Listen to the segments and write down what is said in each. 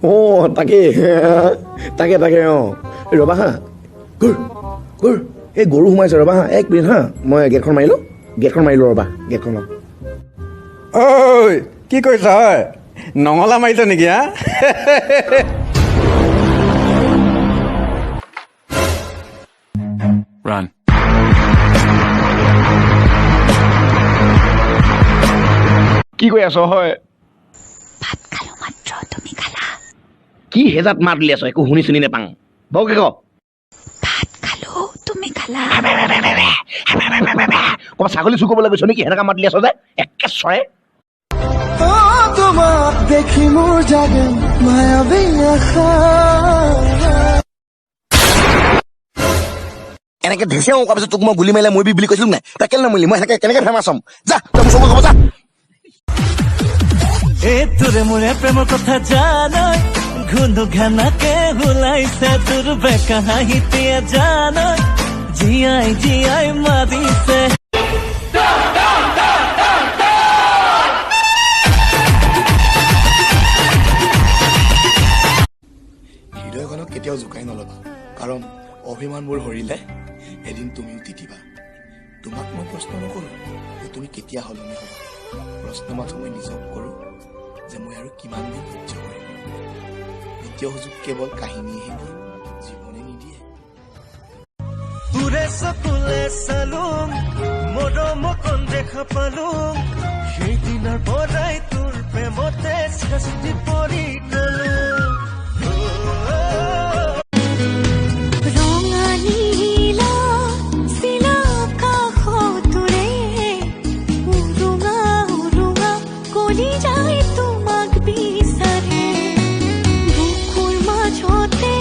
অঁ তাকে তাকে তাকে অঁ ৰ'বা হা গুৰ এই গৰু সোমাইছে ৰ'বা হা 1 মিনিট হা মই গেটখন মাৰিলোঁ ৰ'বা গেটখন ঐ কি কৰিছ হয় নঙলা মাৰিছ নেকি হা Run. কি কৈ আছ হয় ভাত খালো মাত্ৰ তুমি খালা কি হেজাত মাত উলিয়াই আছ একো শুনি চুনি নেপাং বৰকে ক ভাত খালো তুমি খালা ক'ৰবাত ছাগলী চুৰ কৰিবলৈ গৈছ নেকি সেনেকা মাত উলিয়াই আছ যে একে চৰে তোমাক দেখি মোৰ জাগে মায়াবী আশা এনেকে ধেচিয়াও কোৱাৰ পিছত তোক মই গুলি মাৰিলে মৰিবি বুলি কৈছিলো নাই তই কেলে নমৰিলি মই সেনেকে কেনেকে ফেমাছ হ'ম যা তই মোৰ চকুত ক'ব যা তোৰে মোৰে প্ৰেমৰ কথা জানই ঘুন্দু ঘানাকে ওলাইছে তোৰ বেকা হাঁহিতিয়া জানই জীয়াই মাৰিছে হৃদয়খনক কেতিয়াও জোকাই নল'বা কাৰণ অভিমানবোৰ হৰিলে এদিন তুমিও তিতিবা তোমাক মই প্ৰশ্ন নকৰোঁ যে তুমি কেতিয়া সলনি হ'বা প্ৰশ্ন মাথো মই নিজক কৰোঁ যে মই আৰু কিমান দিন সহ্য কৰিম দ্বিতীয় সুযোগ কেৱল কাহিনীয়েহে দিয়ে জীৱনে নিদিয়ে তোৰে চকুলে চালোং মৰমকণ দেখা পালোং সেইদিনাৰ পৰাই তোৰ প্ৰেমতে শাস্তি পৰি গ'লো ৰঙালীলা চিলা কাষতোৰে উৰুঙা কলি যায় তোমাক বিচাৰে বুকুৰ মাজতে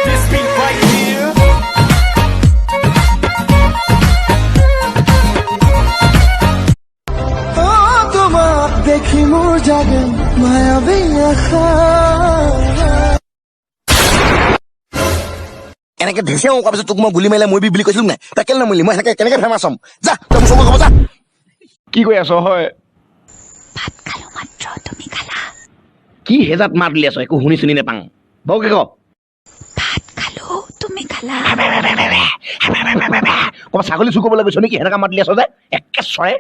This beat right here. তোমাক দেখি মোৰ জাগে মায়াবী আশা এনেকে ধেচিয়াও কোৱাৰ পিছত তোক মই গুলি মাৰিলে মৰিবি বুলি কৈছিলো নাই তই কেলে নমৰিলি মই সেনেকে কেনেকে ফেমাছ হ'ম যা তই মোৰ চকুত ক'ব যা কি কৈ আছ হয় ভাত খালো মাত্ৰ তুমি খালা কি হেজাত মাত উলিয়াই আছ একো শুনি চুনি নেপাং বৰকে ক ভাত খালো তুমি খালা ক'ৰবাত ছাগলী চুৰ কৰিবলৈ গৈছ নেকি সেনেকা মাত উলিয়াই আছ যে একে চৰে